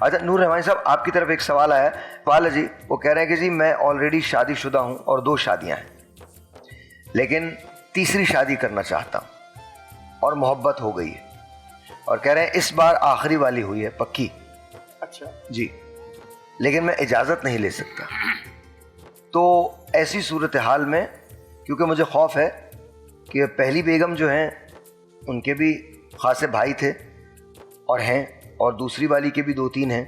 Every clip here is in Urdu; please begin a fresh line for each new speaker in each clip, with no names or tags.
اچھا نور رحمانی صاحب آپ کی طرف ایک سوال آیا ہے. سوال ہے جی, وہ کہہ رہے ہیں کہ جی میں آلریڈی شادی شدہ ہوں اور 2 شادیاں ہیں, لیکن تیسری شادی کرنا چاہتا ہوں اور محبت ہو گئی ہے, اور کہہ رہے ہیں اس بار آخری والی ہوئی ہے پکی.
اچھا
جی, لیکن میں اجازت نہیں لے سکتا. تو ایسی صورتحال میں کیونکہ مجھے خوف ہے کہ پہلی بیگم جو ہیں ان کے بھی خاصے بھائی تھے اور ہیں, اور دوسری والی کے بھی 2-3 ہیں,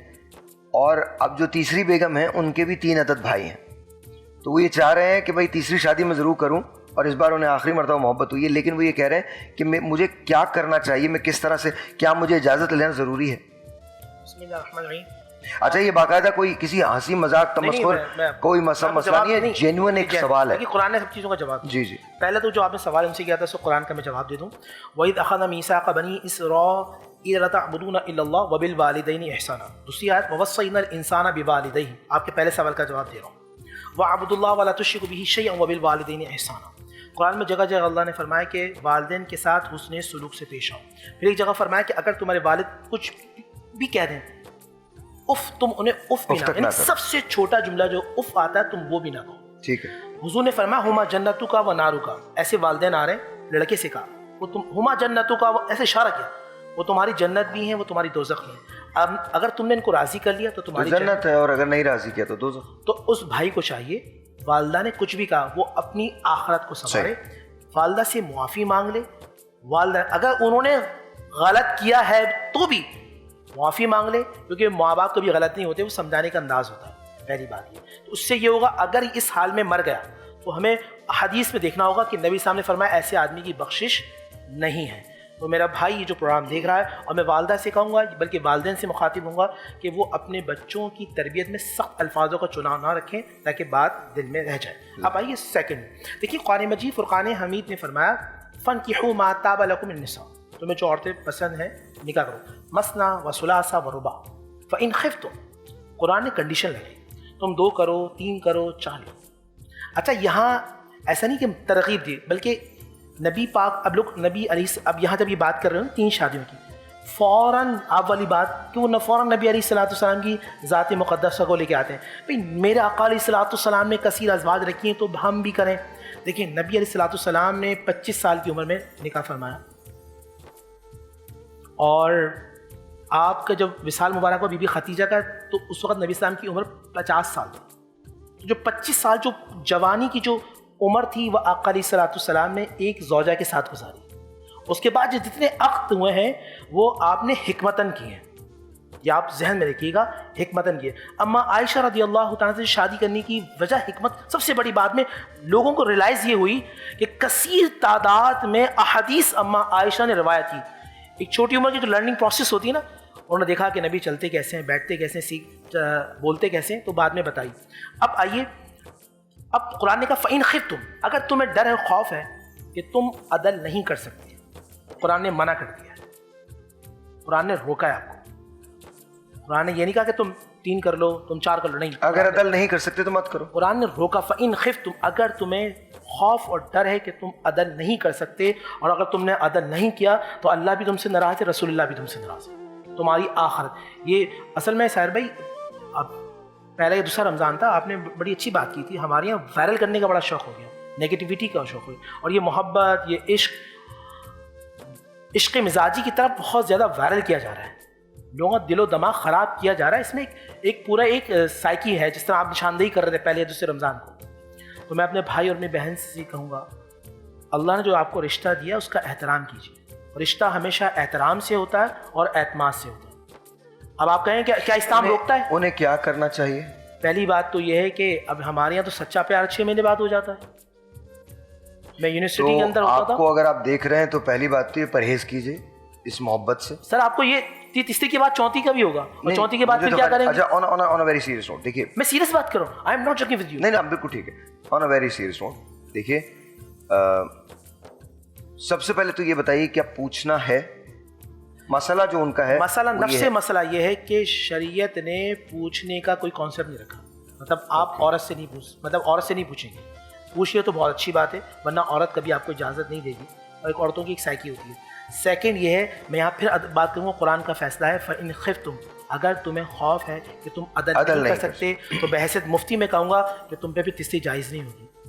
اور اب جو تیسری بیگم ہیں ان کے بھی 3 عدد بھائی ہیں. تو وہ یہ چاہ رہے ہیں کہ بھائی تیسری شادی میں ضرور کروں, اور اس بار انہیں آخری مرتبہ محبت ہوئی ہے, لیکن وہ یہ کہہ رہے ہیں کہ مجھے کیا کرنا چاہیے, میں کس طرح سے, کیا مجھے اجازت لینا ضروری ہے؟
بسم اللہ الرحمن الرحیم.
اچھا یہ باقاعدہ کوئی کسی ہنسی مذاق تمسخر کوئی مسئلہ نہیں ہے, جینوئن ایک سوال ہے.
قرآن نے سب چیزوں کا جواب.
جی جی,
پہلے تو جو آپ نے سوال ان سے کیا تھا سو قرآن کا میں جواب دے دوں. وَإِذْ أَخَذَ مِيثَاقَ بَنِي إِسْرَائِيلَ لَا تَعْبُدُونَ إِلَّا اللَّهَ وَبِالْوَالِدَيْنِ إِحْسَانًا. دوسری آیت وَوَصَّيْنَا الْإِنسَانَ بِوَالِدَيْهِ, آپ کے پہلے سوال کا جواب دے رہا ہوں. وَاعْبُدُوا اللَّهَ وَلَا تُشْرِكُوا بِهِ شَيْئًا وَبِالْوَالِدَيْنِ إِحْسَانًا. قرآن میں جگہ جگہ اللہ نے فرمایا کہ والدین کے ساتھ حسن سلوک سے پیش آؤ. پھر ایک جگہ فرمایا کہ اگر تمہارے والد کچھ بھی کہہ دیں اف, تم انہیں اف بھی نہ, یعنی سب سے چھوٹا جملہ جو اف آتا ہے تم وہ بھی نہ کہو. ٹھیک ہے. حضور نے فرمایا ہما جنتو کا و نارو کا, ایسے والدین آ رہے ہیں, لڑکے سے کہا وہ تم ہما جنتو کا, ایسے اشارہ کیا, وہ تمہاری جنت بھی ہیں, وہ تمہاری دوزخ بھی ہیں. اب اگر تم نے ان کو راضی کر لیا تو تمہاری
جنت ہے, اور اگر نہیں راضی کیا تو دوزخ.
تو اس بھائی کو چاہیے والدہ نے کچھ بھی کہا وہ اپنی آخرت کو سنوارے, والدہ سے معافی مانگ لے. والدہ اگر انہوں نے غلط کیا ہے تو بھی معافی مانگ لے, کیونکہ ماں باپ کبھی غلط نہیں ہوتے, وہ سمجھانے کا انداز ہوتا ہے. پہلی بات یہ, تو اس سے یہ ہوگا اگر اس حال میں مر گیا تو ہمیں حدیث میں دیکھنا ہوگا کہ نبی صاحب نے فرمایا ایسے آدمی کی بخشش نہیں ہے. تو میرا بھائی یہ جو پروگرام دیکھ رہا ہے, اور میں والدہ سے کہوں گا بلکہ والدین سے مخاطب ہوں گا کہ وہ اپنے بچوں کی تربیت میں سخت الفاظوں کا چناؤ نہ رکھیں تاکہ بات دل میں رہ جائے. اب آئیے سیکنڈ, دیکھیے قرآن مجید فرقان حمید نے فرمایا فَانْكِحُوا مَا طَابَ لَكُم مِّن النِّسَاءِ, تمہیں جو عورتیں پسند ہیں نکاح کرو. مثنیٰ و ثلاثہ و رباع فَإِنْ خِفْتُمْ, قرآن نے کنڈیشن لگائی, تم 2 کرو, 3 کرو, 4 لو. اچھا یہاں ایسا نہیں کہ ترغیب دی, بلکہ نبی پاک اب لوگ نبی علیہ, اب یہاں جب یہ بات کر رہے ہیں 3 شادیوں کی, فوراً آپ والی بات کہ وہ فوراً نبی علیہ الصلوۃ والسلام کی ذات مقدسہ کو لے کے آتے ہیں. بھائی میرے آقا علیہ الصلوۃ والسلام نے کثیر ازواج رکھی ہیں تو ہم بھی کریں. دیکھیں نبی علیہ الصلوۃ والسلام نے 25 سال کی عمر میں نکاح فرمایا, اور آپ کا جب وصال مبارک ہوا بی بی خدیجہ کا تو اس وقت نبی السلام کی عمر 50 سال تھی. جو 25 سال جو جوانی کی جو عمر تھی وہ آقا علیہ الصلوۃ والسلام نے ایک زوجہ کے ساتھ گزاری. اس کے بعد جو جتنے عقد ہوئے ہیں وہ آپ نے حکمتاً کیے ہیں, یہ آپ ذہن میں رکھیے گا, حکمتاً کیے. اما عائشہ رضی اللہ تعالیٰ سے شادی کرنے کی وجہ حکمت سب سے بڑی بات میں لوگوں کو ریلائز یہ ہوئی کہ کثیر تعداد میں احادیث اما عائشہ نے روایت کی. ایک چھوٹی عمر کی جو لرننگ پروسیس ہوتی ہے نا, انہوں نے دیکھا کہ نبی چلتے کیسے ہیں, بیٹھتے کیسے ہیں, بولتے کیسے ہیں, تو بعد میں بتائی. اب آئیے, اب قرآن نے کہا فَإِنْ خِفْتُمْ, اگر تمہیں ڈر ہے, خوف ہے کہ تم عدل نہیں کر سکتے, قرآن نے منع کر دیا ہے, قرآن نے روکا ہے آپ کو. قرآن نے یہ نہیں کہا کہ تم 3 کر لو, تم 4 کر لو, نہیں,
اگر عدل نہیں کر سکتے تو مت کرو.
قرآن نے روکا فَإِنْ خِفْتُمْ, اگر تمہیں خوف اور ڈر ہے کہ تم عدل نہیں کر سکتے, اور اگر تم نے عدل نہیں کیا تو اللہ بھی تم سے ناراض ہے, رسول اللہ بھی تم سے ناراض ہے, تمہاری آخرت. یہ اصل میں ساحر بھائی, اب پہلا یہ دوسرا رمضان تھا, آپ نے بڑی اچھی بات کی تھی. ہمارے یہاں وائرل کرنے کا بڑا شوق ہو گیا, نیگیٹیوٹی کا شوق ہو گیا, اور یہ محبت, یہ عشق مزاجی کی طرف بہت زیادہ وائرل کیا جا رہا ہے, لوگوں کا دل و دماغ خراب کیا جا رہا ہے. اس میں ایک پورا ایک سائیکی ہے, جس طرح آپ نشاندہی کر رہے تھے پہلے دوسرے رمضان کو. تو میں اپنے بھائی اور اپنی بہن سے کہوں گا, اللہ نے جو آپ کو رشتہ دیا اس کا احترام کیجیے. رشتہ ہمیشہ احترام سے ہوتا ہے اور اعتماد سے ہوتا ہے. اب آپ کہیں کہ کیا اسلام روکتا ہے؟
انہیں کیا کرنا چاہیے؟
پہلی بات تو یہ ہے کہ اب ہمارے یہاں تو سچا پیار 6 مہینے بعد ہو جاتا ہے. میں یونیورسٹی کے اندر ہوتا تھا.
آپ کو اگر آپ دیکھ رہے ہیں تو پہلی بات تو یہ پرہیز کیجیے اس محبت سے.
سر آپ کو یہ تیسری کے بعد چوتھی کا بھی ہوگا, اور چوتھی کے بعد پھر کیا کریں گے؟
اچھا آن اے ویری سیریس نوٹ, دیکھیے میں
سیریس بات کر رہا ہوں, I am not joking with you.
نہیں بالکل ٹھیک ہے, آن اے ویری سیریس نوٹ. دیکھیے سب سے پہلے تو یہ بتائیے کیا پوچھنا ہے, مسئلہ جو ان کا ہے,
مسئلہ نفس مسئلہ یہ ہے کہ شریعت نے پوچھنے کا کوئی کانسیپٹ نہیں رکھا. مطلب آپ عورت سے نہیں پوچھیں گے, پوچھیے تو بہت اچھی بات ہے, ورنہ عورت کبھی آپ کو اجازت نہیں دے گی, اور ایک عورتوں کی ایک سائیکی ہوتی ہے. سیکنڈ یہ ہے, میں یہاں پھر بات کروں گا, قرآن کا فیصلہ ہے فَإِنْ خِفْتُمْ, اگر تمہیں خوف ہے کہ تم عدل
عدل
نہیں
نہیں
کر سکتے تو بحیثیت مفتی میں کہوں گا کہ تم پہ بھی تیسری جائز نہیں ہوگی.